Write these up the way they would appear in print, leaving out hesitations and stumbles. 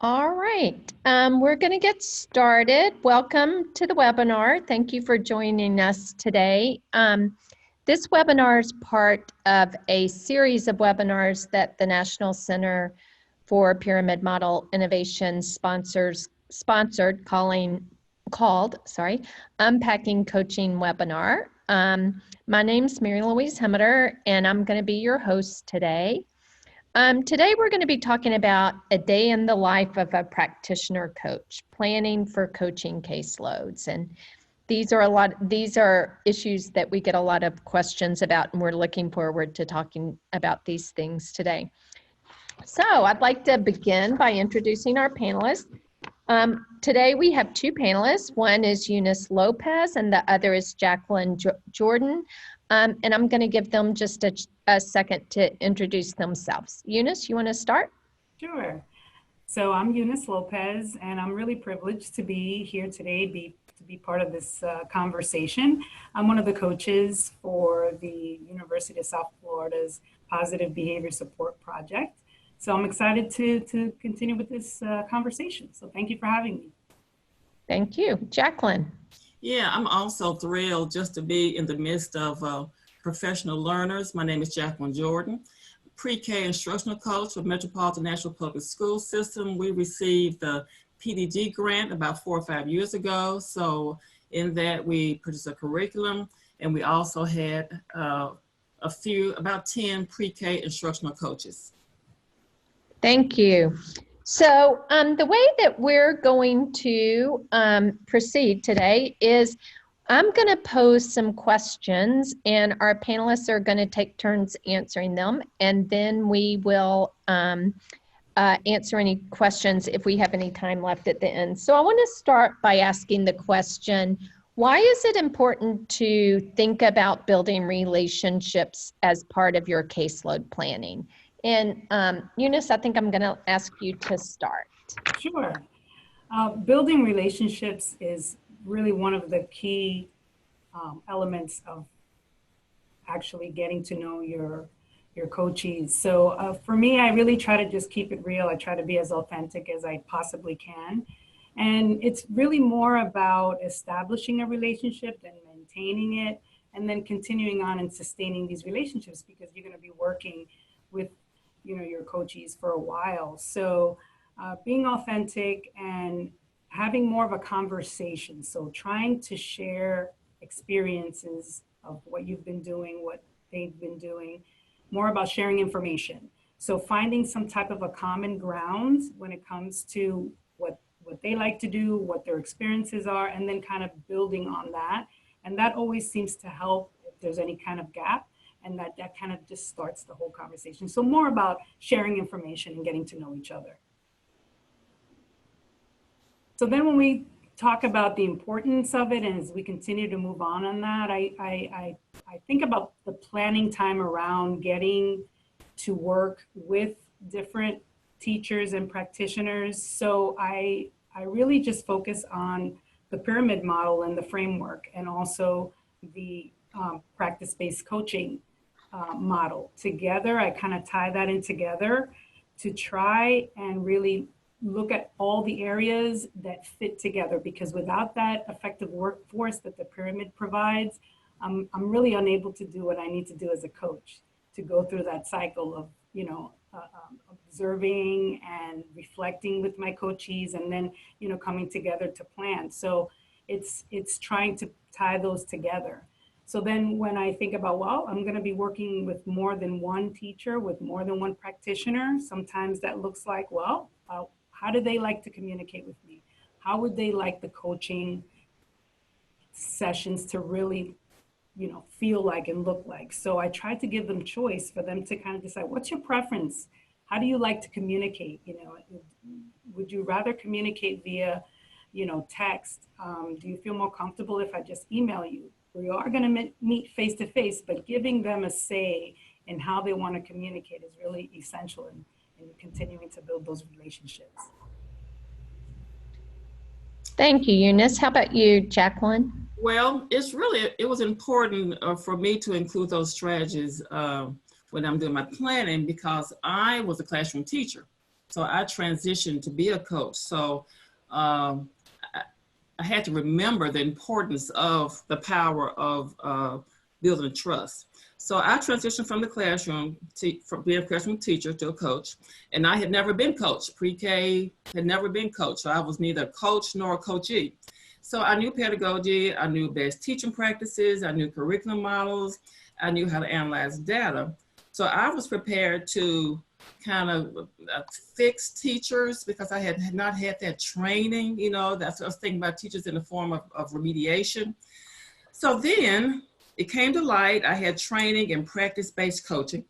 All right, we're going to get started. Welcome to the webinar. Thank you for joining us today. This webinar is part of a series of webinars that the National Center for Pyramid Model Innovation sponsored, called Unpacking Coaching Webinar. My name's Mary Louise Hemmeter, and I'm going to be your host today. Today we're going to be talking about a day in the life of a practitioner coach, planning for coaching caseloads. And these are issues that we get a lot of questions about, and we're looking forward to talking about these things today. So I'd like to begin by introducing our panelists. Today we have two panelists. One is Eunice Lopez and the other is Jacqueline Jordan. And I'm going to give them just a second to introduce themselves. Eunice, you want to start? Sure. So I'm Eunice Lopez, and I'm really privileged to be here today, to be part of this conversation. I'm one of the coaches for the University of South Florida's Positive Behavior Support Project. So I'm excited to continue with this conversation. So thank you for having me. Thank you. Jacqueline. Yeah, I'm also thrilled just to be in the midst of professional learners. My name is Jacqueline Jordan, pre-K instructional coach for Metropolitan National Public School System. We received the PDG grant about 4 or 5 years ago. So in that we produced a curriculum, and we also had about 10 pre-K instructional coaches. Thank you. So the way that we're going to proceed today is I'm going to pose some questions, and our panelists are going to take turns answering them, and then we will answer any questions if we have any time left at the end. So I want to start by asking the question, why is it important to think about building relationships as part of your caseload planning? And Eunice, I think I'm going to ask you to start. Sure. Building relationships is really one of the key elements of actually getting to know your coachees. So for me, I really try to just keep it real. I try to be as authentic as I possibly can. And it's really more about establishing a relationship than maintaining it, and then continuing on and sustaining these relationships, because you're going to be working with your coachees for a while. So being authentic and having more of a conversation. So trying to share experiences of what you've been doing, what they've been doing, more about sharing information. So finding some type of a common ground when it comes to what they like to do, what their experiences are, and then kind of building on that. And that always seems to help if there's any kind of gap. And that kind of just starts the whole conversation. So more about sharing information and getting to know each other. So then when we talk about the importance of it, and as we continue to move on that, I think about the planning time around getting to work with different teachers and practitioners. So I really just focus on the pyramid model and the framework, and also the practice-based coaching model together. I kind of tie that in together to try and really look at all the areas that fit together, because without that effective workforce that the pyramid provides, I'm really unable to do what I need to do as a coach, to go through that cycle of observing and reflecting with my coachees, and then coming together to plan. So it's trying to tie those together. So then when I think about, well, I'm going to be working with more than one teacher, with more than one practitioner, sometimes that looks like, well, how do they like to communicate with me? How would they like the coaching sessions to really, feel like and look like? So I try to give them choice for them to kind of decide, what's your preference? How do you like to communicate? Would you rather communicate via, text? Do you feel more comfortable if I just email you? We are going to meet face to face, but giving them a say in how they want to communicate is really essential in continuing to build those relationships. Thank you, Eunice. How about you, Jacqueline? Well, it was important for me to include those strategies when I'm doing my planning, because I was a classroom teacher. So I transitioned to be a coach. So I had to remember the importance of the power of building trust. So I transitioned from the classroom, from being a classroom teacher to a coach, and I had never been coached. Pre-K had never been coached, so I was neither a coach nor a coachee. So I knew pedagogy, I knew best teaching practices, I knew curriculum models, I knew how to analyze data. So I was prepared to kind of fix teachers because I had not had that training, you know, that's what I was thinking about teachers in the form of remediation. So then it came to light, I had training in practice-based coaching.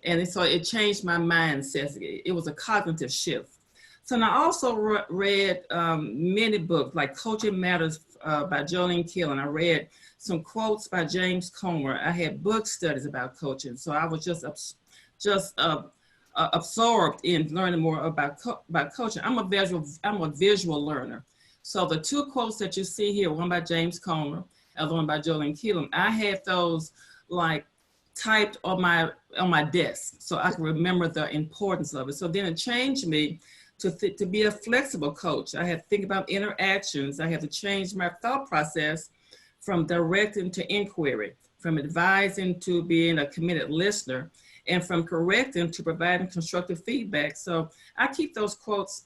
And so it changed my mindset. It was a cognitive shift. So and I also read many books like Coaching Matters by Jolene Keelan. I read some quotes by James Comer. I had book studies about coaching. So I was just absorbed in learning more about coaching. I'm a visual learner. So the two quotes that you see here, one by James Comer, other one by Jolene Keelan, I had those like typed on my desk so I can remember the importance of it. So then it changed me to be a flexible coach. I had to think about interactions. I had to change my thought process from directing to inquiry, from advising to being a committed listener, and from correcting to providing constructive feedback. So I keep those quotes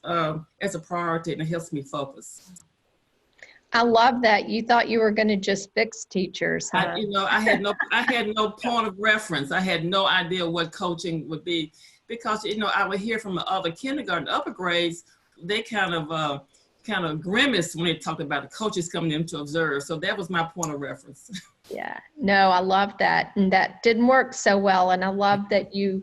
as a priority, and it helps me focus. I love that. You thought you were going to just fix teachers, huh? I had no point of reference. I had no idea what coaching would be because, I would hear from the other kindergarten, upper grades, they kind of grimace when they talked about the coaches coming in to observe. So that was my point of reference. Yeah, no, I love that. And that didn't work so well. And I love that you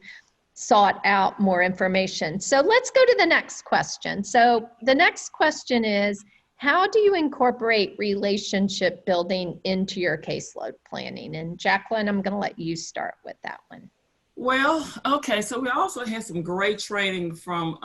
sought out more information. So let's go to the next question. So the next question is, how do you incorporate relationship building into your caseload planning? And Jacqueline, I'm going to let you start with that one. Well, okay, so we also had some great training from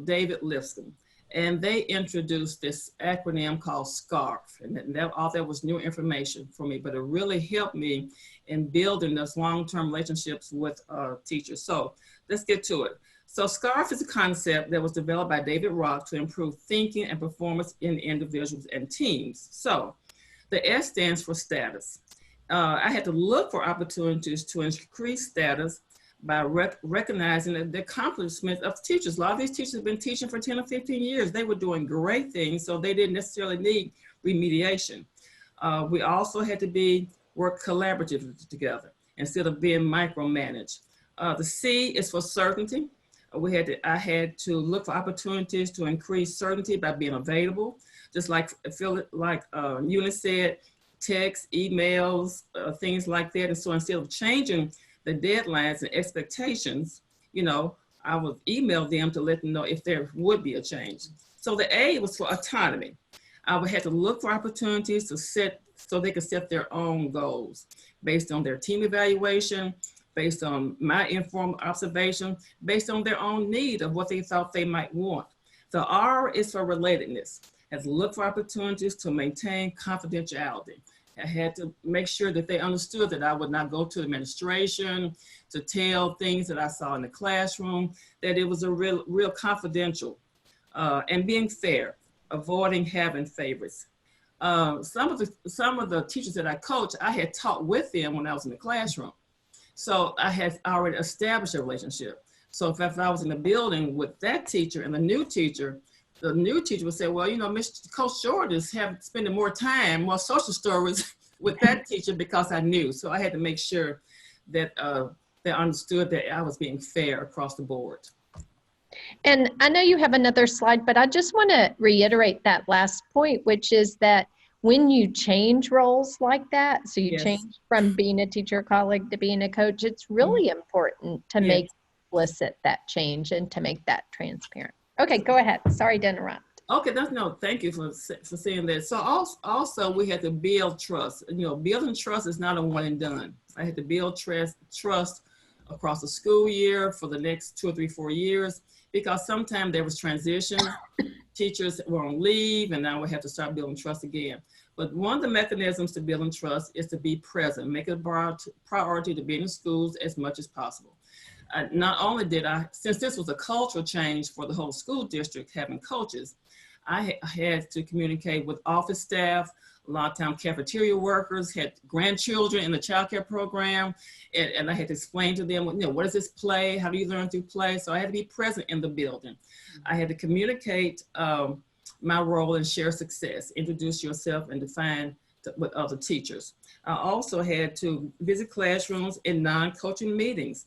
David Lipscomb, and they introduced this acronym called S.C.A.R.F, and that was new information for me, but it really helped me in building those long-term relationships with teachers. So let's get to it. So S.C.A.R.F is a concept that was developed by David Rock to improve thinking and performance in individuals and teams. So the S stands for status. I had to look for opportunities to increase status by recognizing the accomplishments of teachers. A lot of these teachers have been teaching for 10 or 15 years. They were doing great things, so they didn't necessarily need remediation. We also had to work collaboratively together instead of being micromanaged. The C is for certainty. I had to look for opportunities to increase certainty by being available. Just like Eunice said, texts, emails, things like that. And so instead of changing the deadlines and expectations, I would email them to let them know if there would be a change. So the A was for autonomy. I would have to look for opportunities so they could set their own goals based on their team evaluation, based on my informed observation, based on their own need of what they thought they might want. The R is for relatedness. I had to look for opportunities to maintain confidentiality. I had to make sure that they understood that I would not go to administration to tell things that I saw in the classroom, that it was a real confidential, and being fair, avoiding having favorites. Some of the teachers that I coached, I had taught with them when I was in the classroom. So I had already established a relationship. So if I was in the building with that teacher and the new teacher would say, well, Mr. Coach Jordan is spending more social stories with that teacher because I knew. So I had to make sure that they understood that I was being fair across the board. And I know you have another slide, but I just want to reiterate that last point, which is that when you change roles like that, so you Yes. change from being a teacher colleague to being a coach, it's really important to Yes. make explicit that change and to make that transparent. Okay, go ahead. Sorry to interrupt. Okay, thank you for saying that. So also we had to build trust. Building trust is not a one and done. I had to build trust across the school year for the next 2 or 3, 4 years, because sometimes there was transition. Teachers were on leave, and now we have to start building trust again. But one of the mechanisms to building trust is to be present, make it a priority to be in the schools as much as possible. Not only did I, since this was a cultural change for the whole school district having coaches, I had to communicate with office staff, a lot of time cafeteria workers, had grandchildren in the child care program, and I had to explain to them, what is this play? How do you learn through play? So I had to be present in the building. I had to communicate my role and share success, introduce yourself and define with other teachers. I also had to visit classrooms in non-coaching meetings.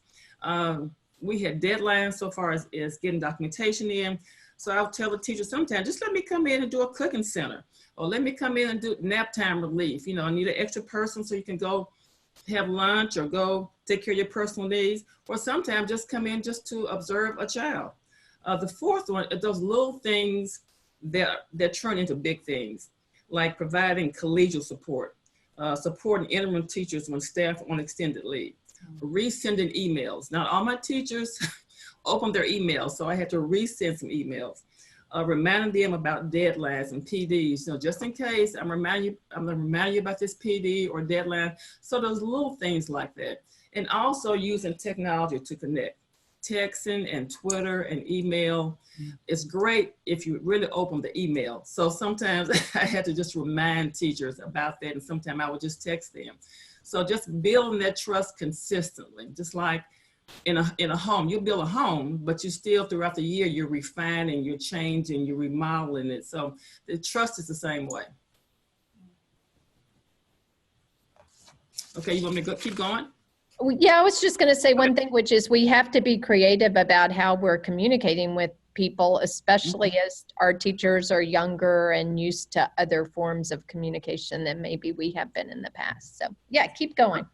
We had deadlines so far as getting documentation in. So I'll tell the teacher sometimes, just let me come in and do a cooking center, or let me come in and do nap time relief. I need an extra person so you can go have lunch or go take care of your personal needs, or sometimes just come in just to observe a child. The fourth one, those little things that turn into big things, like providing collegial support, supporting interim teachers when staff on extended leave, resending emails. Not all my teachers opened their emails, so I had to resend some emails, reminding them about deadlines and PDs. Just in case, I'm gonna remind you about this PD or deadline. So those little things like that. And also using technology to connect. Texting and Twitter and email. It's great if you really open the email. So sometimes I had to just remind teachers about that, and sometimes I would just text them. So just building that trust consistently, just like in a home. You build a home, but you still throughout the year, you're refining, you're changing, you're remodeling it. So the trust is the same way. Okay, you want me to keep going? Yeah, I was just going to say one thing, which is we have to be creative about how we're communicating with people, especially as our teachers are younger and used to other forms of communication than maybe we have been in the past. So yeah, keep going.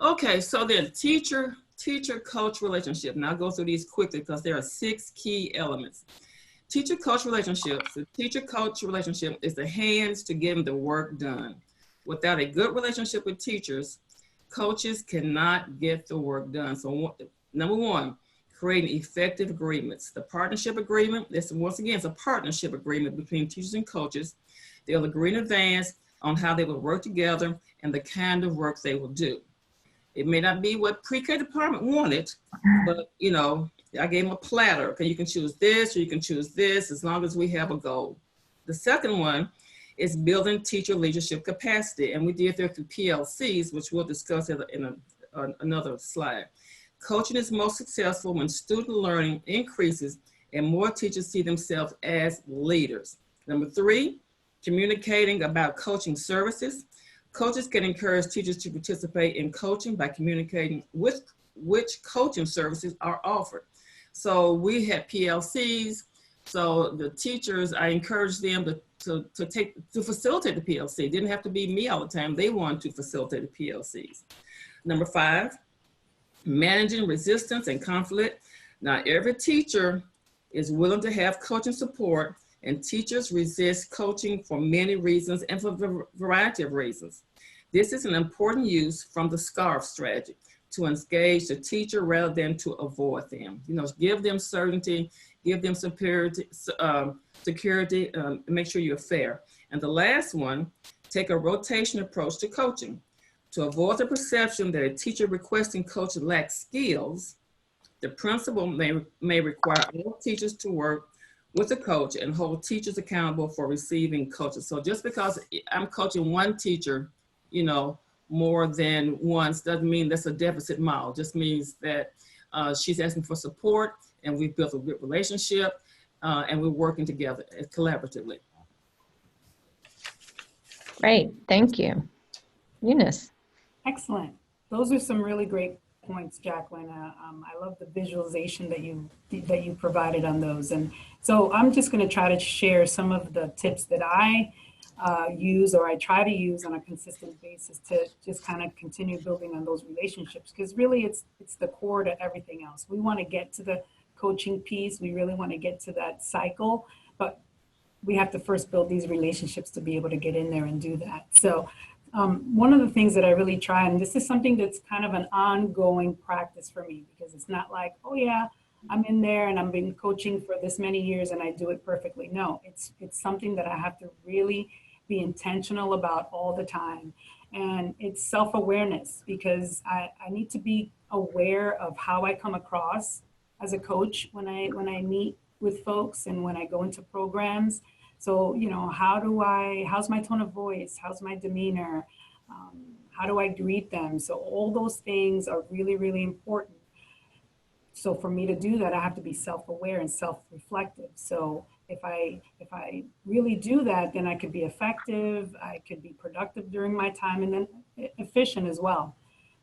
Okay, so then teacher-coach relationship. Now I'll go through these quickly because there are 6 key elements. Teacher-coach relationships. The teacher-coach relationship is the hands to getting the work done. Without a good relationship with teachers, coaches cannot get the work done. So number one, creating effective agreements. The partnership agreement, once again, it's a partnership agreement between teachers and coaches. They'll agree in advance on how they will work together and the kind of work they will do. It may not be what pre-K department wanted, but I gave them a platter. Okay, you can choose this or you can choose this as long as we have a goal. The second one is building teacher leadership capacity. And we did that through PLCs, which we'll discuss in another slide. Coaching is most successful when student learning increases and more teachers see themselves as leaders. Number 3, communicating about coaching services. Coaches can encourage teachers to participate in coaching by communicating with which coaching services are offered. So we had PLCs. So the teachers, I encouraged them to facilitate the PLC. It didn't have to be me all the time. They wanted to facilitate the PLCs. Number 5, managing resistance and conflict. Now, every teacher is willing to have coaching support, and teachers resist coaching for many reasons and for a variety of reasons. This is an important use from the S.C.A.R.F strategy to engage the teacher rather than to avoid them. Give them certainty, give them security, make sure you're fair. And the last one, take a rotation approach to coaching. To avoid the perception that a teacher requesting coaching lacks skills, the principal may require all teachers to work with a coach and hold teachers accountable for receiving coaches. So just because I'm coaching one teacher, more than once doesn't mean that's a deficit model. Just means that she's asking for support and we've built a good relationship and we're working together collaboratively. Great, thank you. Eunice. Excellent. Those are some really great points, Jacqueline. I love the visualization that you provided on those. And so I'm just going to try to share some of the tips that I use or I try to use on a consistent basis to just kind of continue building on those relationships, because really it's the core to everything else. We want to get to the coaching piece. We really want to get to that cycle, but we have to first build these relationships to be able to get in there and do that. So one of the things that I really try, and this is something that's kind of an ongoing practice for me, because it's not like, oh yeah, I'm in there and I've been coaching for this many years and I do it perfectly. No, it's something that I have to really be intentional about all the time. And it's self-awareness, because I need to be aware of how I come across as a coach when I meet with folks and when I go into programs. So, you know, how's my tone of voice? How's my demeanor? How do I greet them? So all those things are really, really important. So for me to do that, I have to be self-aware and self-reflective. So if I really do that, then I could be effective, I could be productive during my time, and then efficient as well.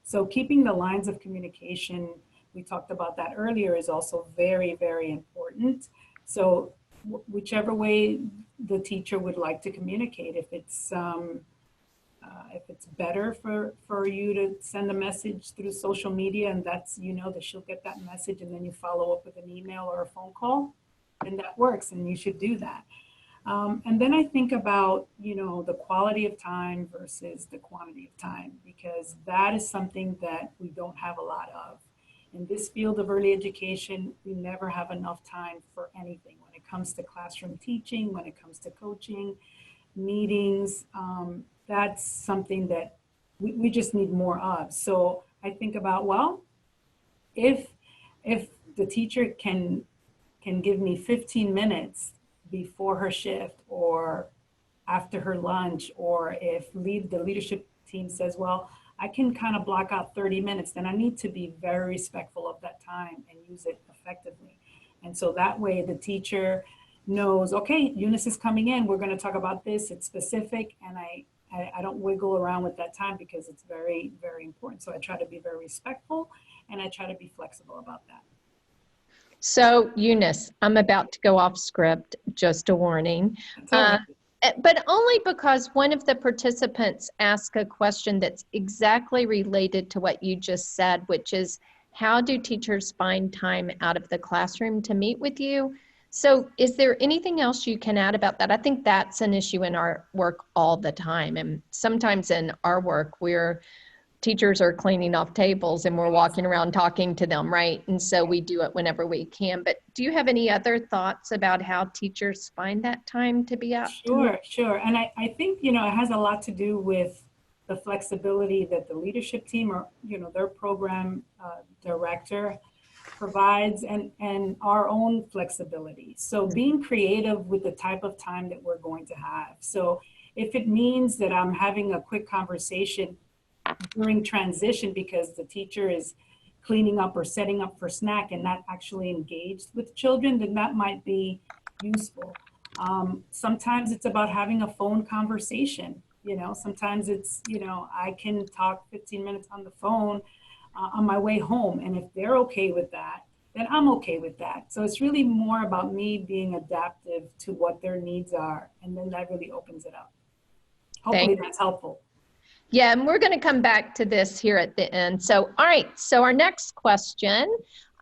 So keeping the lines of communication, we talked about that earlier, is also very, very important. So whichever way the teacher would like to communicate, if it's better for you to send a message through social media, and that's, you know, that she'll get that message and then you follow up with an email or a phone call, then that works and you should do that. And then I think about, you know, the quality of time versus the quantity of time, because that is something that we don't have a lot of. In this field of early education, we never have enough time for anything when it comes to classroom teaching, when it comes to coaching, meetings. That's something that we just need more of. So I think about, well, if the teacher can give me 15 minutes before her shift or after her lunch, or if the leadership team says, well, I can kind of block out 30 minutes, then I need to be very respectful of that time and use it effectively. And so that way the teacher knows, okay, Eunice is coming in, we're going to talk about this, it's specific, and I don't wiggle around with that time because it's very, very important. So I try to be very respectful and I try to be flexible about that. So, Eunice, I'm about to go off script, just a warning. Right. But only because one of the participants asked a question that's exactly related to what you just said, which is, how do teachers find time out of the classroom to meet with you? So is there anything else you can add about that? I think that's an issue in our work all the time. And sometimes in our work, teachers are cleaning off tables and we're walking around talking to them, right? And so we do it whenever we can. But do you have any other thoughts about how teachers find that time to be out? Sure. And I think, you know, it has a lot to do with the flexibility that the leadership team, or, you know, their program director provides, and our own flexibility. So being creative with the type of time that we're going to have. So if it means that I'm having a quick conversation during transition because the teacher is cleaning up or setting up for snack and not actually engaged with children, then that might be useful. Sometimes it's about having a phone conversation. You know, sometimes it's, you know, I can talk 15 minutes on the phone on my way home. And if they're okay with that, then I'm okay with that. So it's really more about me being adaptive to what their needs are. And then that really opens it up. Hopefully that's helpful. Yeah, and we're going to come back to this here at the end. So, all right, so our next question,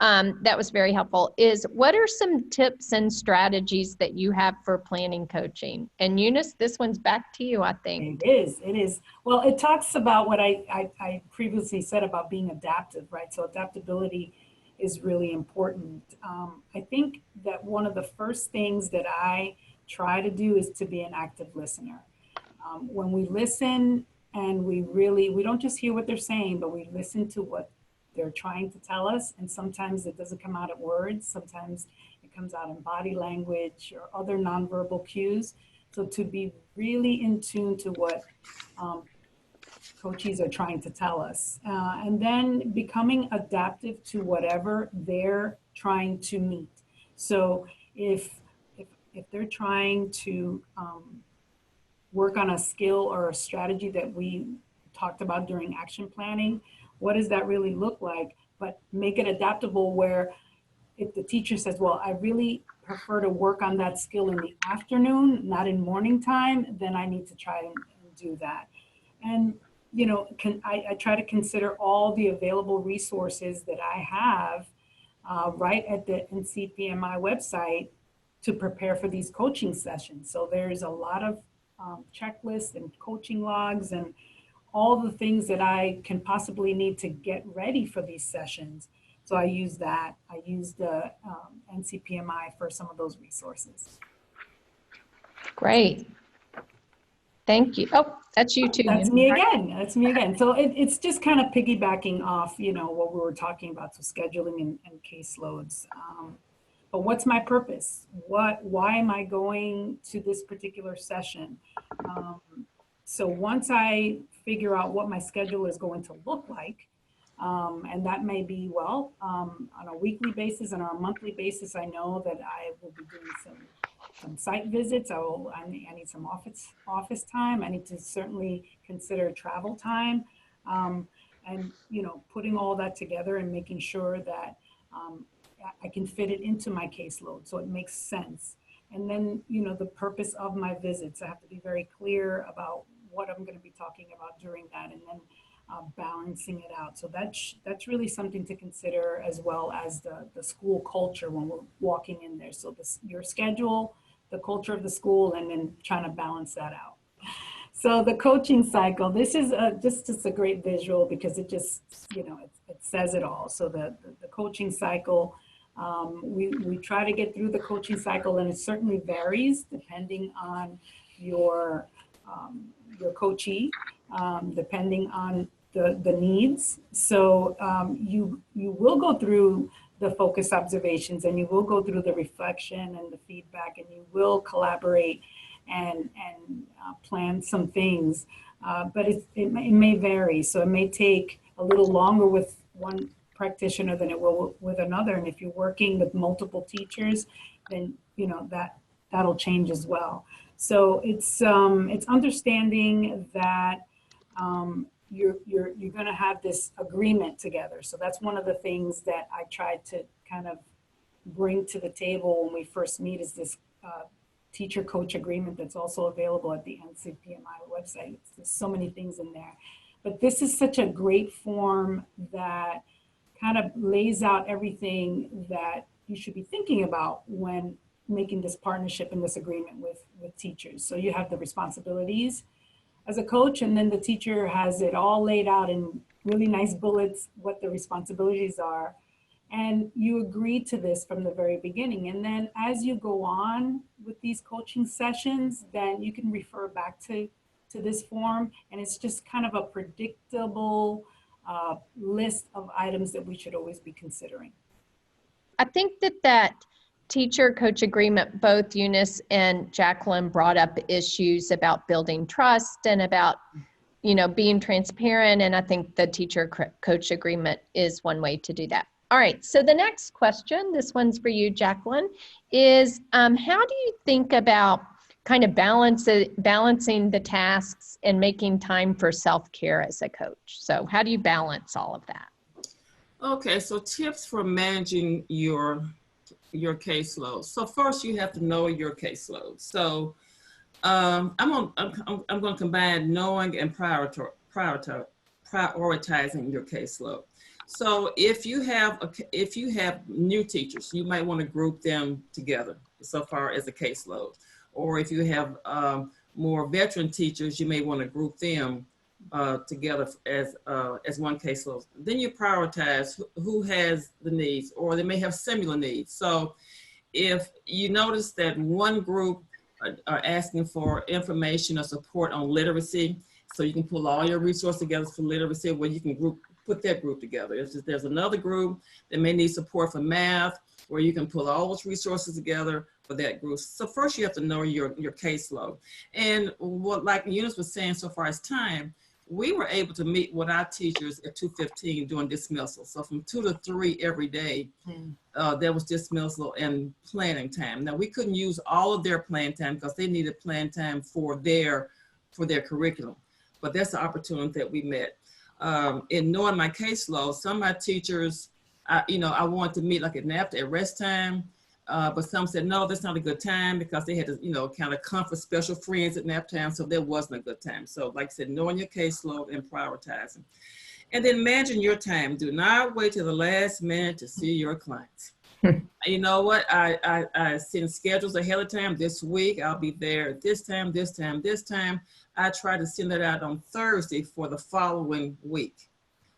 that was very helpful, is what are some tips and strategies that you have for planning coaching? And Eunice, this one's back to you, I think. It is. Well, it talks about what I previously said about being adaptive, right? So adaptability is really important. I think that one of the first things that I try to do is to be an active listener. When we listen, and we don't just hear what they're saying, but we listen to what they're trying to tell us. And sometimes it doesn't come out in words. Sometimes it comes out in body language or other nonverbal cues. So to be really in tune to what coachees are trying to tell us. And then becoming adaptive to whatever they're trying to meet. So if they're trying to work on a skill or a strategy that we talked about during action planning, what does that really look like? But make it adaptable, where if the teacher says, well, I really prefer to work on that skill in the afternoon, not in morning time, then I need to try and do that. And, you know, I try to consider all the available resources that I have right at the NCPMI website to prepare for these coaching sessions. So there's a lot of checklists and coaching logs and all the things that I can possibly need to get ready for these sessions. So I use that. I use the NCPMI for some of those resources. Great. Thank you. Oh, that's you too. That's me again. That's me again. So it's just kind of piggybacking off, what we were talking about, so scheduling and caseloads. But what's my purpose? Why am I going to this particular session? So once I figure out what my schedule is going to look like, and that may be, on a weekly basis and on a monthly basis, I know that I will be doing some site visits. I need some office time. I need to certainly consider travel time, and putting all that together and making sure that I can fit it into my caseload so it makes sense. And then the purpose of my visits, I have to be very clear about what I'm going to be talking about during that, and then balancing it out. So that's really something to consider, as well as the school culture when we're walking in there. So your schedule, the culture of the school, and then trying to balance that out. So the coaching cycle, this is just a great visual, because it just, it says it all. So the coaching cycle, we try to get through the coaching cycle, and it certainly varies depending on your coachee, depending on the needs. So you will go through the focus observations, and you will go through the reflection and the feedback, and you will collaborate and plan some things, but it may vary. So it may take a little longer with one practitioner than it will with another. And if you're working with multiple teachers, then that'll change as well. So it's understanding that you're going to have this agreement together. So that's one of the things that I tried to kind of bring to the table when we first meet, is this teacher coach agreement that's also available at the NCPMI website. There's so many things in there, but this is such a great form that kind of lays out everything that you should be thinking about when making this partnership and this agreement with teachers. So you have the responsibilities as a coach, and then the teacher has it all laid out in really nice bullets, what the responsibilities are. And you agree to this from the very beginning. And then as you go on with these coaching sessions, then you can refer back to this form. And it's just kind of a predictable list of items that we should always be considering. I think that teacher coach agreement, both Eunice and Jacqueline brought up issues about building trust and about, being transparent. And I think the teacher coach agreement is one way to do that. All right, so the next question, this one's for you, Jacqueline, is how do you think about kind of balancing the tasks and making time for self-care as a coach? So how do you balance all of that? Okay, so tips for managing your caseload. So first, you have to know your caseload. So I'm going to combine knowing and prioritizing your caseload. So if you have new teachers, you might want to group them together so far as a caseload. Or if you have more veteran teachers, you may want to group them together as one caseload. Then you prioritize who has the needs, or they may have similar needs. So if you notice that one group are asking for information or support on literacy, so you can pull all your resources together for literacy, where you can put that group together. If there's another group that may need support for math, where you can pull all those resources together for that group. So first you have to know your caseload. And like Eunice was saying, so far as time, we were able to meet with our teachers at 2:15 during dismissal. So from 2 to 3 every day, there was dismissal and planning time. Now we couldn't use all of their plan time because they needed plan time for their curriculum, but that's the opportunity that we met. In knowing my caseload, some of my teachers, I wanted to meet like at rest time, but some said, no, that's not a good time because they had to, kind of comfort special friends at nap time, so that wasn't a good time. So like I said, knowing your caseload and prioritizing. And then managing your time. Do not wait till the last minute to see your clients. You know what? I send schedules ahead of time. This week, I'll be there at this time, this time, this time. I try to send it out on Thursday for the following week.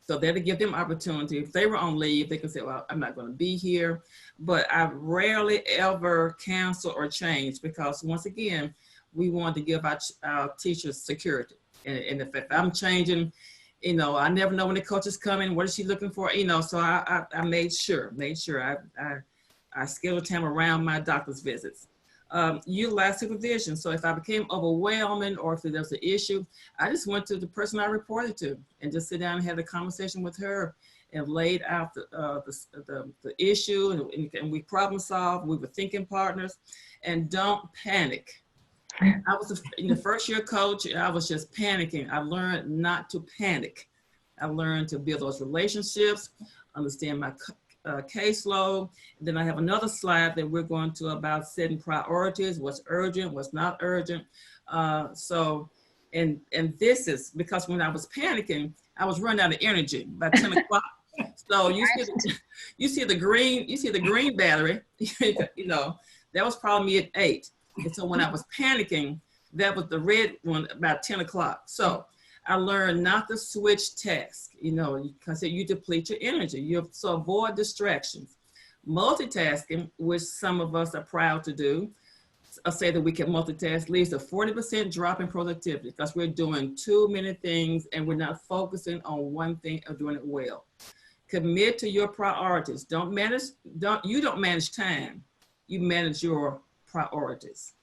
So that'll give them opportunity. If they were on leave, they can say, well, I'm not going to be here. But I rarely ever cancel or change because once again, we wanted to give our teachers security. And if I'm changing, you know, I never know when the coach is coming, what is she looking for, you know, so I made sure I scheduled time around my doctor's visits. Utilize supervision. So if I became overwhelming or if there was an issue, I just went to the person I reported to and just sit down and had a conversation with her and laid out the issue, and we problem solved. We were thinking partners, and don't panic. I was in the first year coach, I was just panicking. I learned not to panic. I learned to build those relationships, understand my caseload. And then I have another slide that we're going to about setting priorities, what's urgent, what's not urgent. And this is because when I was panicking, I was running out of energy by 10 o'clock. So you see the green battery, you know, that was probably at 8. And so when I was panicking, that was the red one about 10 o'clock. So I learned not to switch tasks, you know, because you deplete your energy. So avoid distractions. Multitasking, which some of us are proud to do, I say that we can multitask, leads to 40% drop in productivity because we're doing too many things and we're not focusing on one thing or doing it well. Commit to your priorities. You don't manage time, you manage your priorities.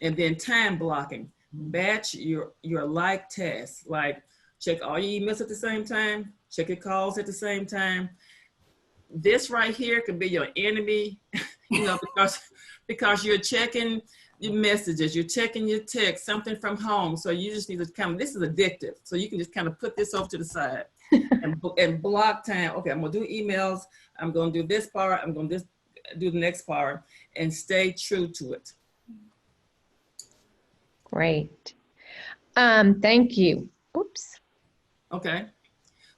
And then time blocking. Batch your like tasks, like check all your emails at the same time, check your calls at the same time. This right here could be your enemy, you know, because you're checking your messages, you're checking your text, something from home. So you just need to this is addictive. So you can just kind of put this over to the side and block time. Okay, I'm gonna do emails. I'm gonna do this part. I'm gonna do the next part and stay true to it. Great. Thank you. Oops. Okay.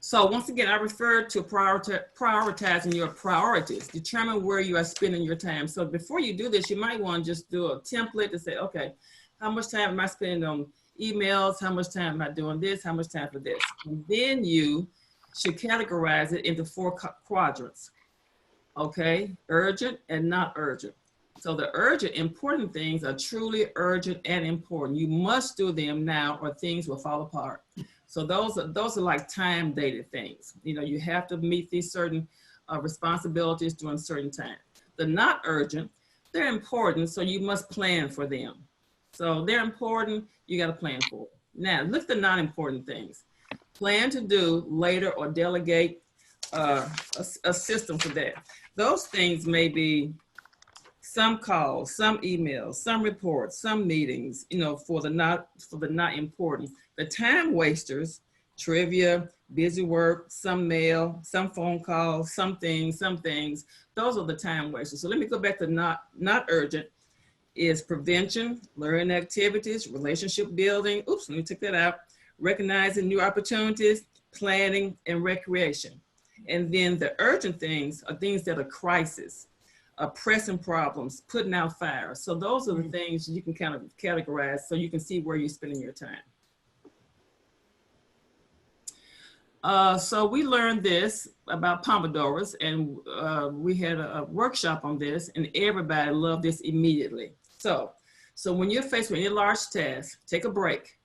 So once again, I referred to prioritizing your priorities. Determine where you are spending your time. So before you do this, you might want to just do a template to say, okay, how much time am I spending on emails? How much time am I doing this? How much time for this? And then you should categorize it into 4 quadrants. Okay, urgent and not urgent. So the urgent, important things are truly urgent and important. You must do them now or things will fall apart. So those are like time dated things. You know, you have to meet these certain responsibilities during certain time. The not urgent, they're important, so you must plan for them. So they're important, you got to plan for it. Now, look at the not important things. Plan to do later or delegate a system for that. Those things may be some calls, some emails, some reports, some meetings, you know, for the not important. The time wasters, trivia, busy work, some mail, some phone calls, some things, those are the time wasters. So let me go back to not urgent is prevention, learning activities, relationship building. Oops, let me take that out. Recognizing new opportunities, planning, and recreation. And then the urgent things are things that are crisis, pressing problems, putting out fires. So those are the things you can kind of categorize so you can see where you're spending your time. So we learned this about Pomodoros, and we had a workshop on this, and everybody loved this immediately. So when you're faced with any large task, take a break.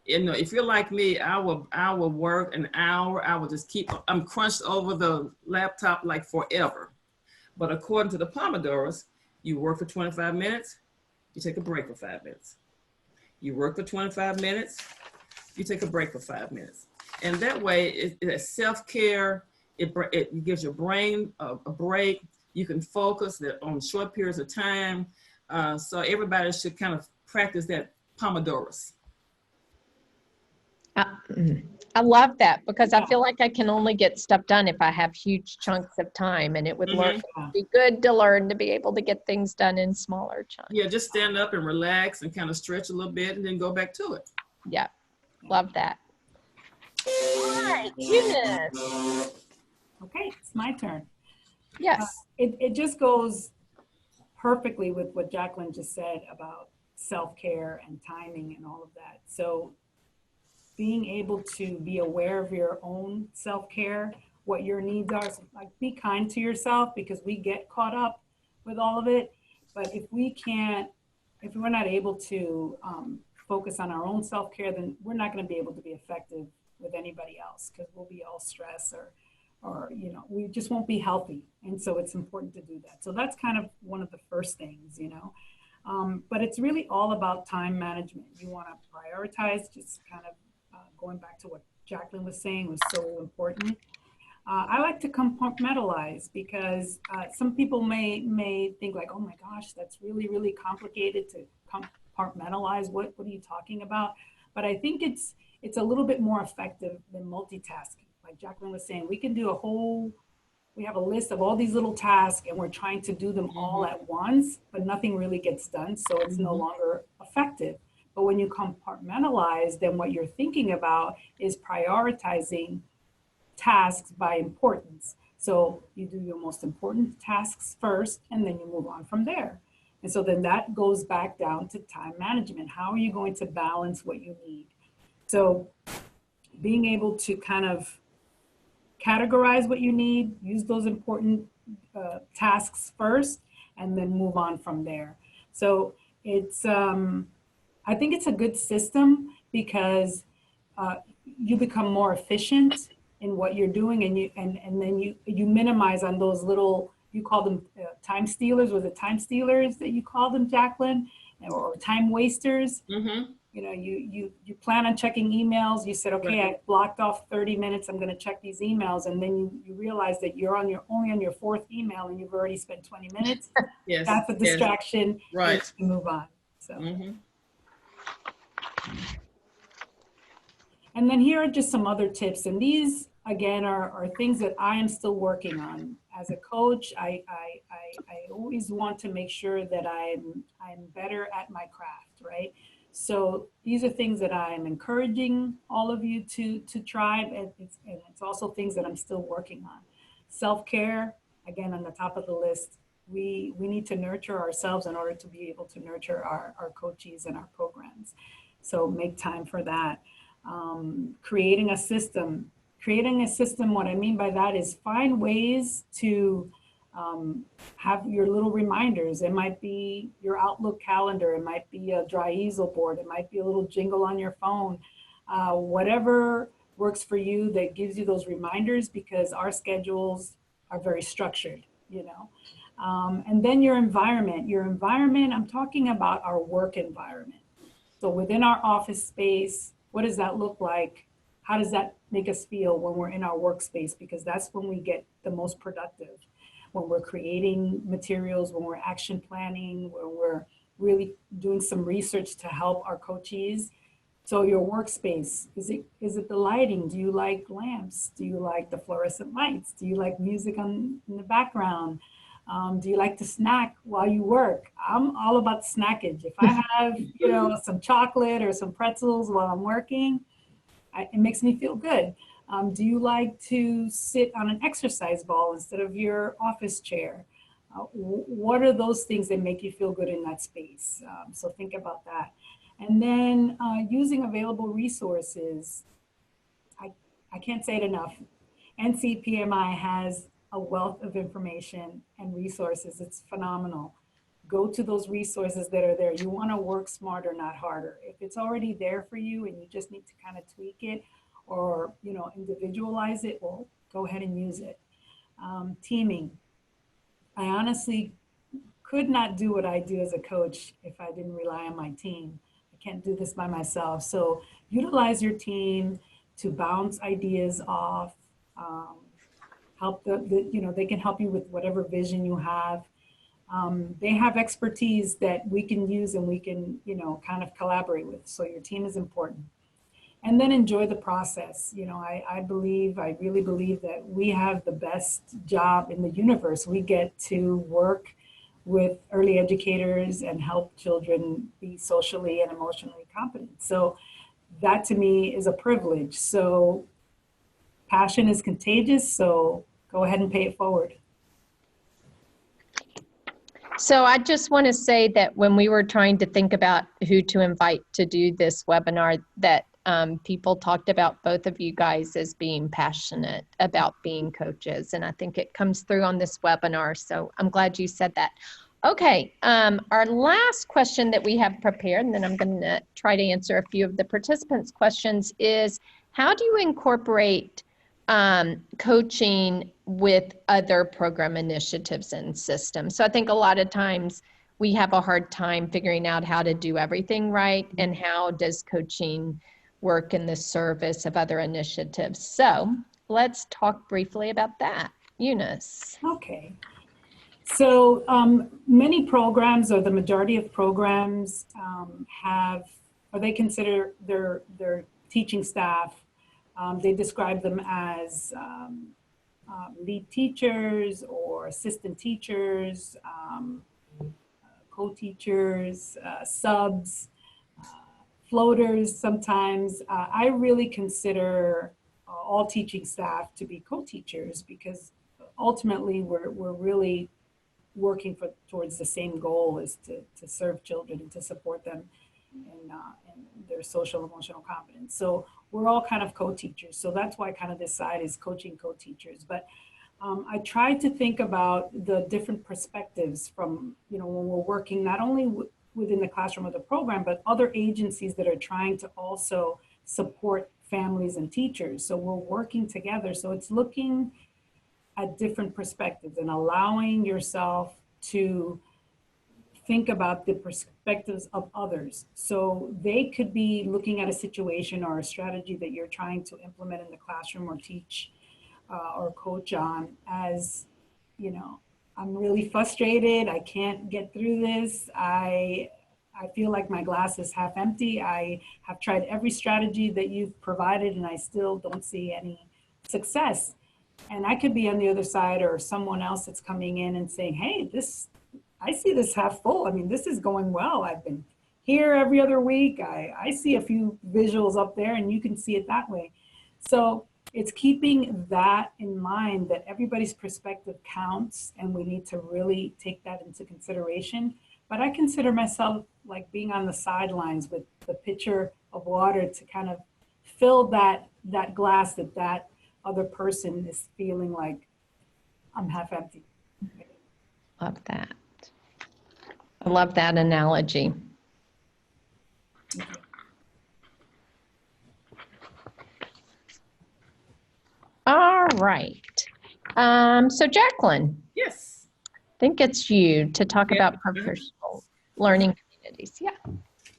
You know, if you're like me, I will work an hour. I will just I'm crunched over the laptop like forever. But according to the Pomodoros, you work for 25 minutes, you take a break for 5 minutes. You work for 25 minutes, you take a break for 5 minutes. And that way, it's self-care, it gives your brain a break. You can focus on short periods of time. So everybody should kind of practice that Pomodoros. I love that because I feel like I can only get stuff done if I have huge chunks of time, and it would be good to learn to be able to get things done in smaller chunks. Yeah, just stand up and relax and kind of stretch a little bit and then go back to it. Yeah, love that. All right, Eunice. Okay, it's my turn. Yes. It just goes perfectly with what Jacqueline just said about self-care and timing and all of that. So being able to be aware of your own self-care, what your needs are, so like be kind to yourself, because we get caught up with all of it. But if we can't if we're not able to focus on our own self-care, then we're not going to be able to be effective with anybody else, because we'll be all stressed, or you know, we just won't be healthy. And so it's important to do that. So that's kind of one of the first things, you know. But it's really all about time management. You want to prioritize, just kind of going back to what Jacqueline was saying was so important. I like to compartmentalize, because some people may think like, oh my gosh, that's really, really complicated to compartmentalize. What are you talking about? But I think it's a little bit more effective than multitasking. Like Jacqueline was saying, we can do we have a list of all these little tasks, and we're trying to do them all at once, but nothing really gets done. So it's no longer effective. But when you compartmentalize, then what you're thinking about is prioritizing tasks by importance. So you do your most important tasks first, and then you move on from there. And so then that goes back down to time management. How are you going to balance what you need? So being able to kind of categorize what you need, use those important tasks first, and then move on from there. So it's, I think it's a good system, because you become more efficient in what you're doing, and then you minimize on those little, you call them time stealers. Was it time stealers that you call them, Jacqueline, or time wasters? You know, you plan on checking emails. You said, okay, I blocked off 30 minutes. I'm going to check these emails, and then you realize that you're only on your fourth email, and you've already spent 20 minutes. Yes, that's a distraction. Right. To move on. So. And then here are just some other tips. And these, again, are things that I am still working on. As a coach, I always want to make sure that I'm better at my craft, right? So these are things that I am encouraging all of you to try, and it's also things that I'm still working on. Self-care, again, on the top of the list. We need to nurture ourselves in order to be able to nurture our coachees and our programs. So make time for that. Creating a system, what I mean by that is find ways to have your little reminders. It might be your Outlook calendar, it might be a dry easel board, it might be a little jingle on your phone, whatever works for you that gives you those reminders, because our schedules are very structured, you know. And then your environment, I'm talking about our work environment. So within our office space, what does that look like? How does that make us feel when we're in our workspace? Because that's when we get the most productive, when we're creating materials, when we're action planning, when we're really doing some research to help our coachees. So your workspace, is it the lighting? Do you like lamps? Do you like the fluorescent lights? Do you like music in the background? Do you like to snack while you work? I'm all about snackage. If I have, you know, some chocolate or some pretzels while I'm working, it makes me feel good. Do you like to sit on an exercise ball instead of your office chair? What are those things that make you feel good in that space? So think about that. And then using available resources. I can't say it enough. NCPMI has a wealth of information and resources. It's phenomenal. Go to those resources that are there. You want to work smarter, not harder. If it's already there for you and you just need to kind of tweak it or, you know, individualize it, well, go ahead and use it. Teaming. I honestly could not do what I do as a coach if I didn't rely on my team. I can't do this by myself. So utilize your team to bounce ideas off, help you know, they can help you with whatever vision you have. They have expertise that we can use and we can, you know, kind of collaborate with. So your team is important. And then enjoy the process. You know, I really believe that we have the best job in the universe. We get to work with early educators and help children be socially and emotionally competent. So that to me is a privilege. So passion is contagious. So go ahead and pay it forward. So I just want to say that when we were trying to think about who to invite to do this webinar, that people talked about both of you guys as being passionate about being coaches. And I think it comes through on this webinar. So I'm glad you said that. Okay, our last question that we have prepared, and then I'm going to try to answer a few of the participants' questions, is how do you incorporate coaching with other program initiatives and systems? So I think a lot of times we have a hard time figuring out how to do everything right, and how does coaching work in the service of other initiatives. So let's talk briefly about that. Eunice. Okay. So many programs, or the majority of programs, have, or they consider their teaching staff, they describe them as lead teachers or assistant teachers, co-teachers, subs, floaters sometimes. I really consider all teaching staff to be co-teachers, because ultimately we're really working towards the same goal, is to serve children and to support them in their social emotional competence. So we're all kind of co-teachers. So that's why kind of this side is coaching co-teachers. But I try to think about the different perspectives from, when we're working not only within the classroom of the program, but other agencies that are trying to also support families and teachers. So we're working together. So it's looking at different perspectives and allowing yourself to think about the perspectives of others. So they could be looking at a situation or a strategy that you're trying to implement in the classroom or teach or coach on as, I'm really frustrated. I can't get through this. I feel like my glass is half empty. I have tried every strategy that you've provided and I still don't see any success. And I could be on the other side, or someone else that's coming in and saying, hey, I see this half full. I mean, this is going well. I've been here every other week. I see a few visuals up there and you can see it that way. So it's keeping that in mind, that everybody's perspective counts and we need to really take that into consideration. But I consider myself like being on the sidelines with the pitcher of water to kind of fill that glass that other person is feeling like I'm half empty. Love that. I love that analogy. All right. So Jacqueline. Yes. I think it's you to talk about professional learning communities. Yeah.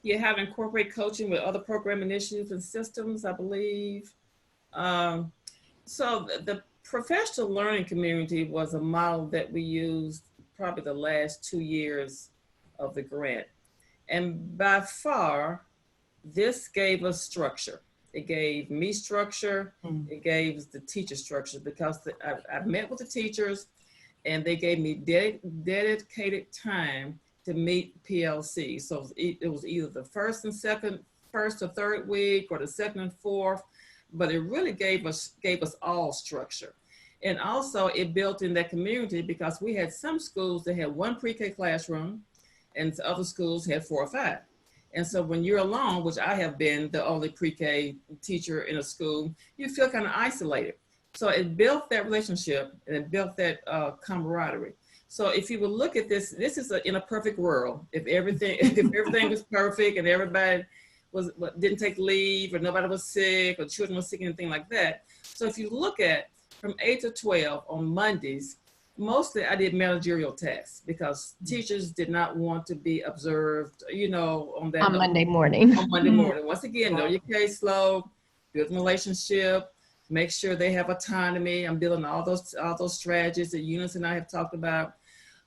You have incorporated coaching with other program initiatives and systems, I believe. So the professional learning community was a model that we used probably the last 2 years of the grant. And by far, this gave us structure. It gave me structure. It gave the teacher structure, because I met with the teachers and they gave me dedicated time to meet PLC. So it was either the first or third week, or the second and fourth, but it really gave us all structure. And also it built in that community, because we had some schools that had one pre-K classroom and other schools had 4 or 5. And so when you're alone, which I have been the only pre-K teacher in a school, you feel kind of isolated. So it built that relationship and it built that camaraderie. So if you would look at this is in a perfect world. If everything was perfect and everybody didn't take leave, or nobody was sick, or children were sick, anything like that. So if you look at from 8 to 12 on Mondays, mostly I did managerial tasks, because teachers did not want to be observed, on Monday morning. On Monday morning. Once again, know your caseload, build a relationship, make sure they have autonomy. I'm building all those strategies that Eunice and I have talked about.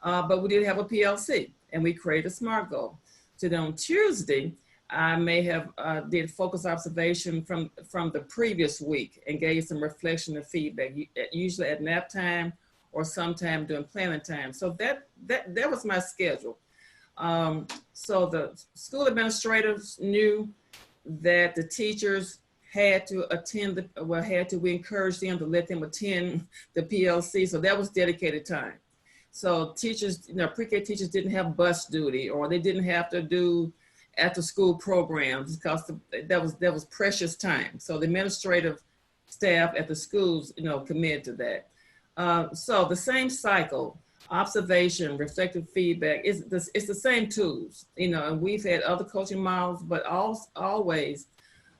But we did have a PLC, and we created a SMART goal. So then on Tuesday, I may have did focus observation from the previous week and gave some reflection and feedback, usually at nap time or sometime during planning time. So that was my schedule. So the school administrators knew that the teachers had to attend we encouraged them to let them attend the PLC. So that was dedicated time. So teachers, pre-K teachers didn't have bus duty, or they didn't have to do after school programs, because that was precious time. So the administrative staff at the schools, committed to that. So the same cycle observation, reflective feedback. It's the same tools, and we've had other coaching models, but always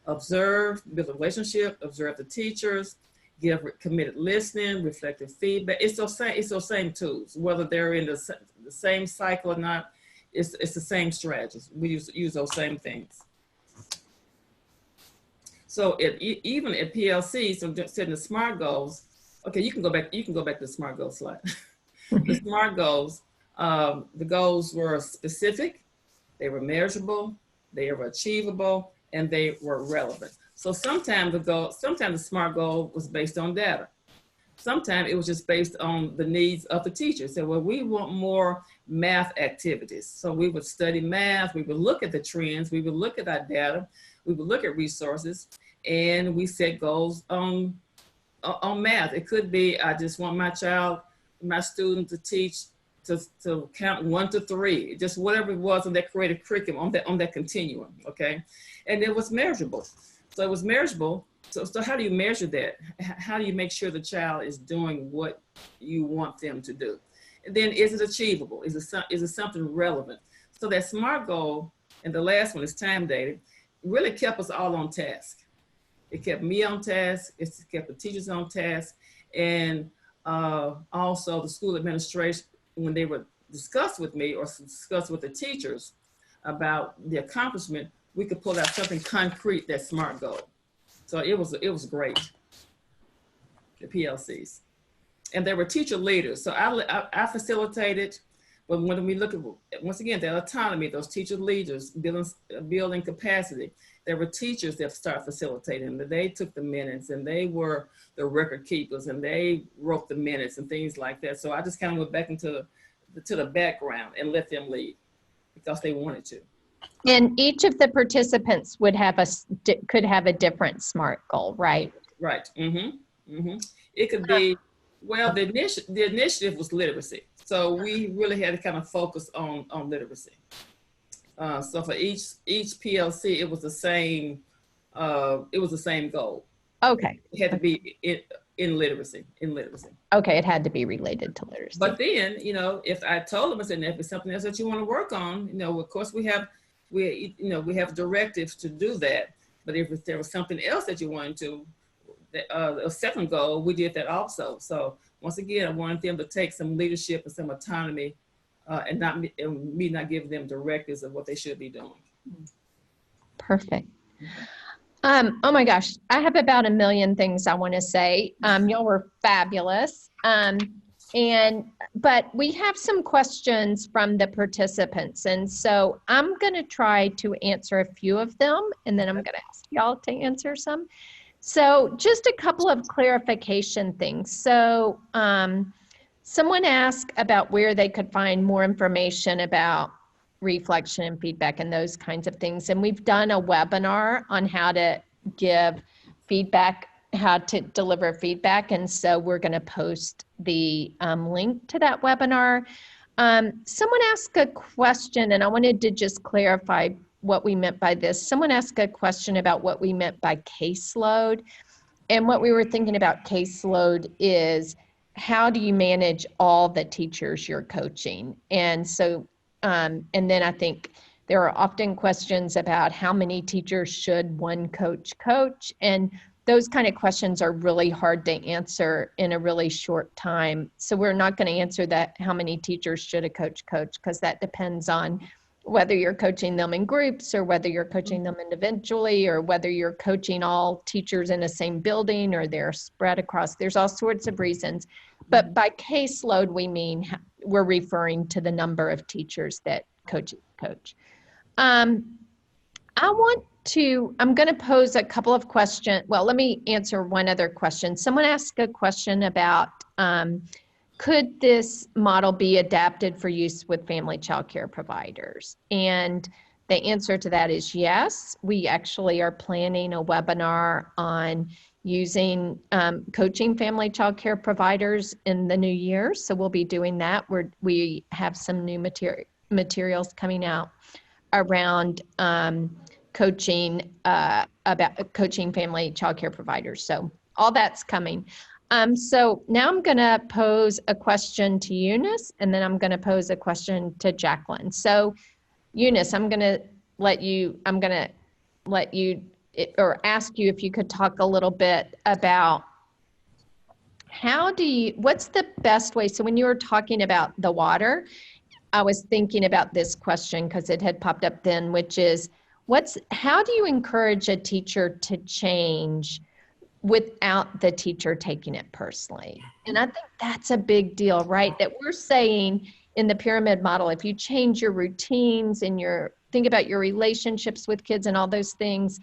observe, build a relationship, observe the teachers, give committed listening, reflective feedback. It's those same tools, whether they're in the same cycle or not. It's the same strategies. We use those same things. So even at PLC, so setting the SMART goals. Okay, you can go back to the SMART goals slide. The SMART goals, the goals were specific, they were measurable, they were achievable, and they were relevant. So sometimes the SMART goal was based on data. Sometimes it was just based on the needs of the teachers. So, well, we want more math activities. So we would study math, we would look at the trends, we would look at our data, we would look at resources, and we set goals on math. It could be, I just want my student to teach to count 1 to 3, just whatever it was on that creative curriculum, on that continuum, okay? And it was measurable. So it was measurable. So how do you measure that? How do you make sure the child is doing what you want them to do? And then is it achievable? Is it something relevant? So that SMART goal, and the last one is time dated, really kept us all on task. It kept me on task, it kept the teachers on task, and also the school administration, when they would discuss with me or discuss with the teachers about the accomplishment, we could pull out something concrete, that SMART goal. So it was great, the PLCs. And there were teacher leaders. So I facilitated, but when we look at, once again, the autonomy, those teacher leaders, building capacity, there were teachers that started facilitating. They took the minutes and they were the record keepers and they wrote the minutes and things like that. So I just kind of went back into the background and let them lead because they wanted to. And each of the participants could have a different SMART goal, right? Right. It could be, well, the initiative was literacy. So we really had to kind of focus on literacy. So for each PLC, it was the same goal. Okay. It had to be in literacy. Okay, it had to be related to literacy. But then, if I told them, I said, if it's something else that you want to work on, of course we have directives to do that. But if there was something else that you wanted to, a second goal, we did that also. So once again, I wanted them to take some leadership and some autonomy, and me not giving them directives of what they should be doing. Perfect. Oh my gosh, I have about 1 million things I want to say. Y'all were fabulous. But we have some questions from the participants. And so I'm going to try to answer a few of them, and then I'm going to ask y'all to answer some. So just a couple of clarification things. So someone asked about where they could find more information about reflection and feedback and those kinds of things. And we've done a webinar on how to give feedback, how to deliver feedback. And so we're going to post the link to that webinar. Someone asked a question, and I wanted to just clarify what we meant by this. Someone asked a question about what we meant by caseload. And what we were thinking about caseload is, how do you manage all the teachers you're coaching? And so, and then I think there are often questions about how many teachers should one coach, and those kind of questions are really hard to answer in a really short time. So we're not going to answer that, how many teachers should a coach, because that depends on whether you're coaching them in groups or whether you're coaching them individually or whether you're coaching all teachers in the same building or they're spread across. There's all sorts of reasons. But by caseload, we mean we're referring to the number of teachers that coaches coach. I'm going to pose a couple of questions. Well, let me answer one other question. Someone asked a question about, could this model be adapted for use with family child care providers? And the answer to that is yes. We actually are planning a webinar on using coaching family child care providers in the new year. So we'll be doing that. We have some new materials coming out around coaching, about coaching family child care providers. So all that's coming. So now I'm going to pose a question to Eunice, and then I'm going to pose a question to Jacqueline. So Eunice, I'm going to let you, or ask you if you could talk a little bit about what's the best way? So when you were talking about the water, I was thinking about this question because it had popped up then, which is, how do you encourage a teacher to change without the teacher taking it personally? And I think that's a big deal, right? That we're saying in the pyramid model, if you change your routines and think about your relationships with kids and all those things,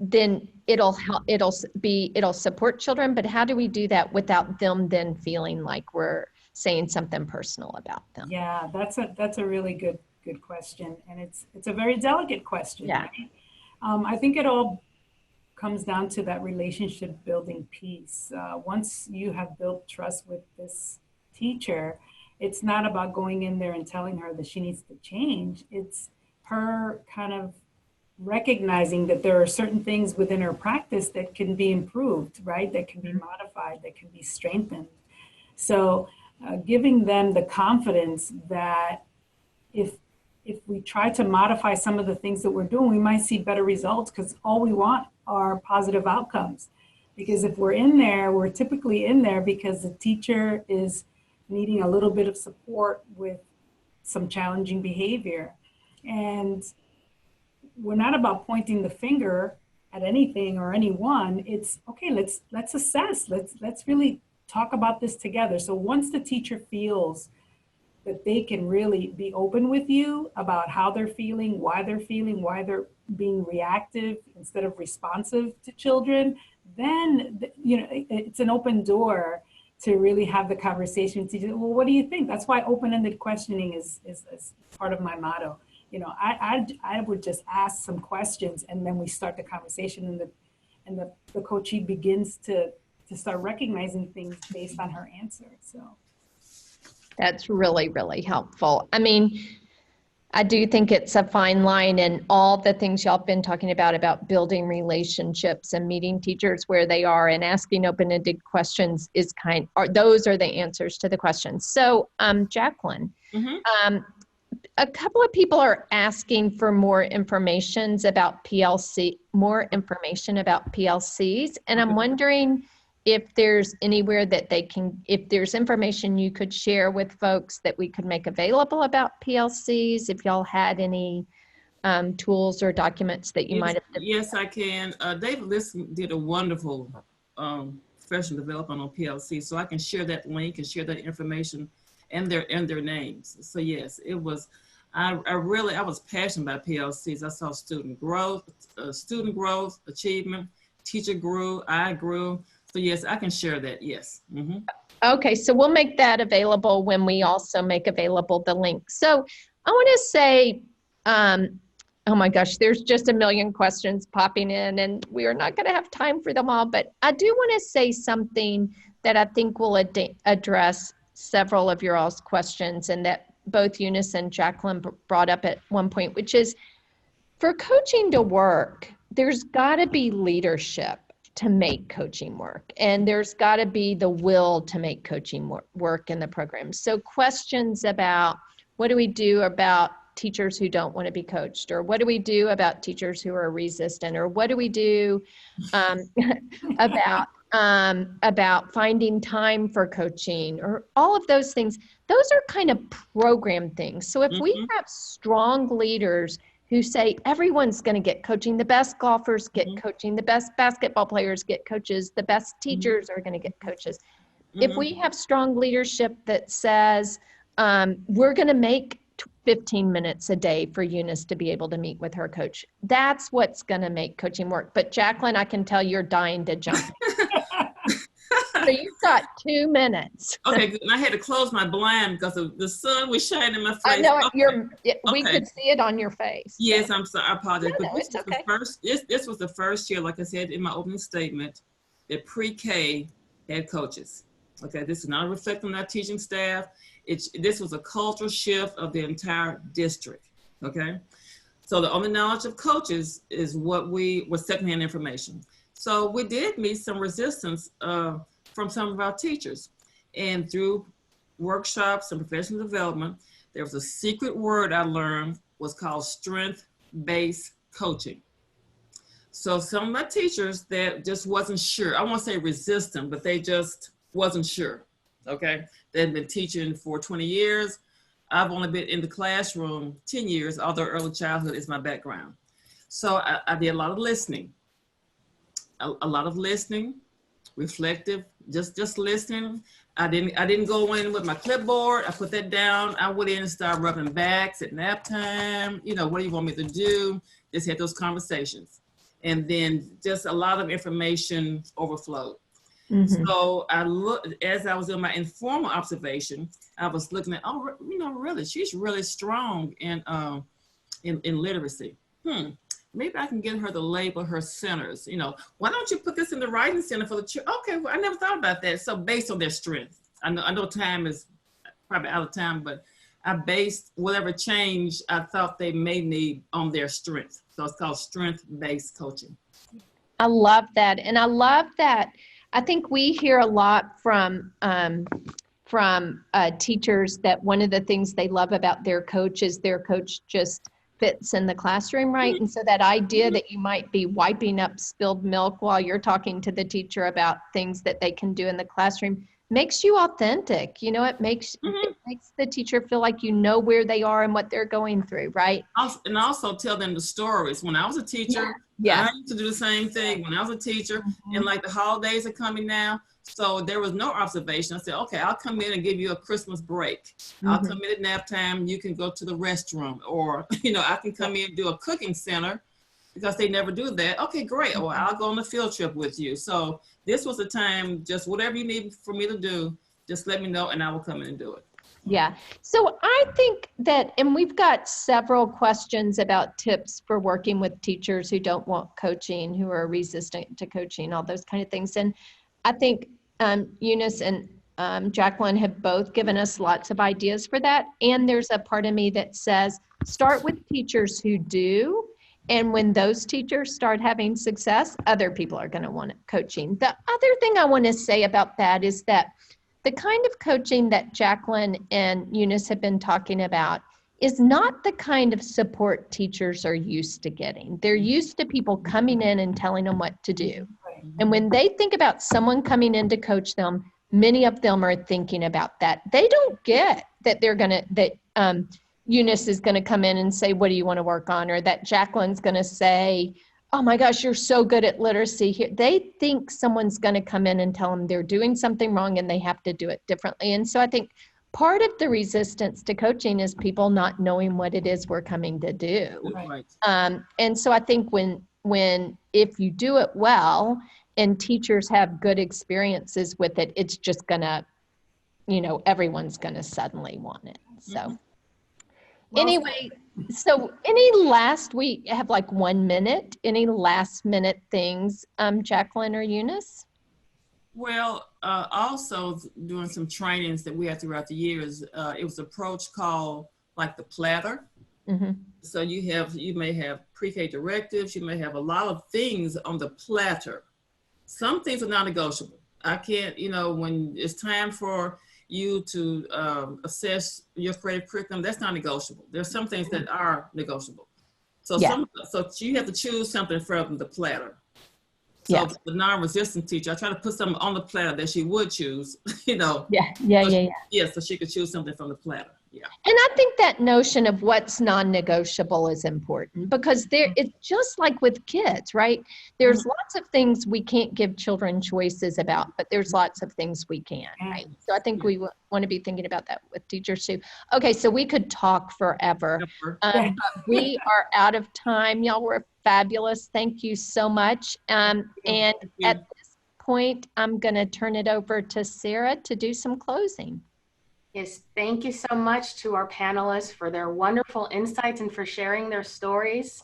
then it'll help, it'll support children. But how do we do that without them then feeling like we're saying something personal about them? Yeah, that's a really good question, and it's a very delicate question. Yeah. Right? I think it all comes down to that relationship building piece. Once you have built trust with this teacher, it's not about going in there and telling her that she needs to change. It's her kind of recognizing that there are certain things within her practice that can be improved, right? That can be modified, that can be strengthened. So giving them the confidence that if we try to modify some of the things that we're doing, we might see better results, because all we want are positive outcomes. Because if we're in there, we're typically in there because the teacher is needing a little bit of support with some challenging behavior. And we're not about pointing the finger at anything or anyone. It's okay, let's assess, let's really talk about this together. So once the teacher feels that they can really be open with you about how they're feeling, why they're being reactive instead of responsive to children, then it's an open door to really have the conversation. Well, what do you think? That's why open-ended questioning is part of my motto. I would just ask some questions, and then we start the conversation, and the coachee begins to start recognizing things based on her answer. So that's really, really helpful. I mean, I do think it's a fine line, and all the things y'all have been talking about building relationships and meeting teachers where they are and asking open-ended questions those are the answers to the questions. So, Jacqueline, a couple of people are asking for more information about PLCs, and I'm wondering if there's anywhere that if there's information you could share with folks that we could make available about PLCs, if y'all had any tools or documents that you might have. Yes, I can. David Liston did a wonderful professional development on PLC, so I can share that link and share that information and their names. So yes, it was. I was passionate about PLCs. I saw student growth, achievement, teacher grew, I grew. So yes, I can share that, yes. Okay, so we'll make that available when we also make available the link. So I want to say, oh my gosh, there's just a million questions popping in, and we are not going to have time for them all, but I do want to say something that I think will address several of your all's questions, and that both Eunice and Jacqueline brought up at one point, which is, for coaching to work, there's got to be leadership to make coaching work, and there's got to be the will to make coaching work in the program. So questions about, what do we do about teachers who don't want to be coached, or what do we do about teachers who are resistant, or what do we do about finding time for coaching, or all of those things. Those are kind of program things. So if we have strong leaders who say everyone's going to get coaching, the best golfers get coaching, the best basketball players get coaches, the best teachers are going to get coaches. If we have strong leadership that says we're going to make 15 minutes a day for Eunice to be able to meet with her coach, that's what's going to make coaching work. But Jacqueline, I can tell you're dying to jump. So you've got 2 minutes. Okay, good. And I had to close my blind because the sun was shining in my face. I know, we could see it on your face. Yes, I'm sorry, I apologize. No, it's okay. This was the first year, like I said in my opening statement, that pre-K had coaches. Okay, this is not reflecting on our teaching staff. This was a cultural shift of the entire district. Okay, so the only knowledge of coaches is was secondhand information. So we did meet some resistance from some of our teachers. And through workshops and professional development, there was a secret word I learned was called strength-based coaching. So some of my teachers that just wasn't sure, I won't say resistant, but they just wasn't sure, okay? They'd been teaching for 20 years. I've only been in the classroom 10 years, although early childhood is my background. So I did a lot of listening, a lot of listening, reflective, just listening. I didn't go in with my clipboard. I put that down. I went in and started rubbing backs at nap time. You know, what do you want me to do? Just had those conversations. And then just a lot of information overflowed. Mm-hmm. So I looked, as I was doing my informal observation, I was looking at, oh, you know, really, she's really strong in literacy. Maybe I can get her to label her centers. You know, why don't you put this in the writing center for the children? Okay, well, I never thought about that. So based on their strength, I know time is probably out of time, but I based whatever change I thought they may need on their strength. So it's called strength-based coaching. I love that. And I love that. I think we hear a lot from teachers that one of the things they love about their coach is their coach just fits in the classroom, right? And so that idea that you might be wiping up spilled milk while you're talking to the teacher about things that they can do in the classroom makes you authentic. You know, it makes the teacher feel like you know where they are and what they're going through, right? And also tell them the stories. When I was a teacher, I used to do the same thing. When I was a teacher, and like the holidays are coming now, so there was no observation. I said, okay, I'll come in and give you a Christmas break. I'll come in at nap time. You can go to the restroom, or, you know, I can come in and do a cooking center because they never do that. Okay, great. Well, I'll go on a field trip with you. So this was the time, just whatever you need for me to do, just let me know and I will come in and do it. Yeah. So I think that, and we've got several questions about tips for working with teachers who don't want coaching, who are resistant to coaching, all those kind of things. And I think Eunice and Jacqueline have both given us lots of ideas for that. And there's a part of me that says, start with teachers who do. And when those teachers start having success, other people are going to want coaching. The other thing I want to say about that is that the kind of coaching that Jacqueline and Eunice have been talking about is not the kind of support teachers are used to getting. They're used to people coming in and telling them what to do. And when they think about someone coming in to coach them, many of them are thinking about that. They don't get that Eunice is going to come in and say, what do you want to work on? Or that Jacqueline's going to say, oh my gosh, you're so good at literacy here. They think someone's going to come in and tell them they're doing something wrong and they have to do it differently. And so I think part of the resistance to coaching is people not knowing what it is we're coming to do. Right. And so I think if you do it well and teachers have good experiences with it, it's just going to, you know, everyone's going to suddenly want it. So anyway, so we have like 1 minute, any last minute things, Jacqueline or Eunice? Well, also doing some trainings that we had throughout the years, it was an approach called like the platter. So you may have pre-K directives, you may have a lot of things on the platter. Some things are non-negotiable. I can't, you know, when it's time for you to assess your creative curriculum, that's not negotiable. There's some things that are negotiable. So so you have to choose something from the platter. So the non-resistant teacher, I try to put something on the platter that she would choose, you know. So she could choose something from the platter. Yeah. And I think that notion of what's non-negotiable is important because it's just like with kids, right? There's lots of things we can't give children choices about, but there's lots of things we can, right? So I think we want to be thinking about that with teachers too. Okay, so we could talk forever, but we are out of time. Y'all were fabulous. Thank you so much. And at this point, I'm going to turn it over to Sarah to do some closing. Yes, thank you so much to our panelists for their wonderful insights and for sharing their stories.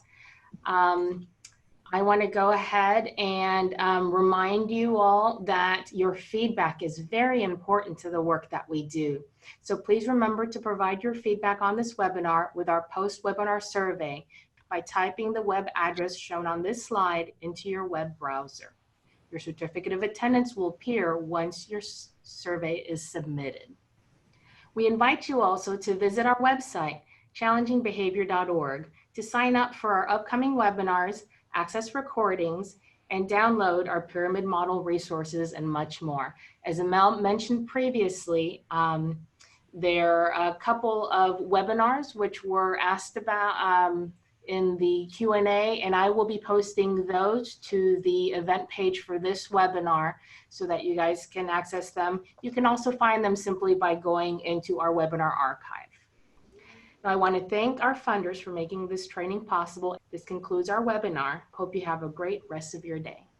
I want to go ahead and remind you all that your feedback is very important to the work that we do. So please remember to provide your feedback on this webinar with our post-webinar survey by typing the web address shown on this slide into your web browser. Your certificate of attendance will appear once your survey is submitted. We invite you also to visit our website, challengingbehavior.org, to sign up for our upcoming webinars, access recordings, and download our pyramid model resources and much more. As Amel mentioned previously, there are a couple of webinars which were asked about in the Q&A, and I will be posting those to the event page for this webinar so that you guys can access them. You can also find them simply by going into our webinar archive. Now, I want to thank our funders for making this training possible. This concludes our webinar. Hope you have a great rest of your day.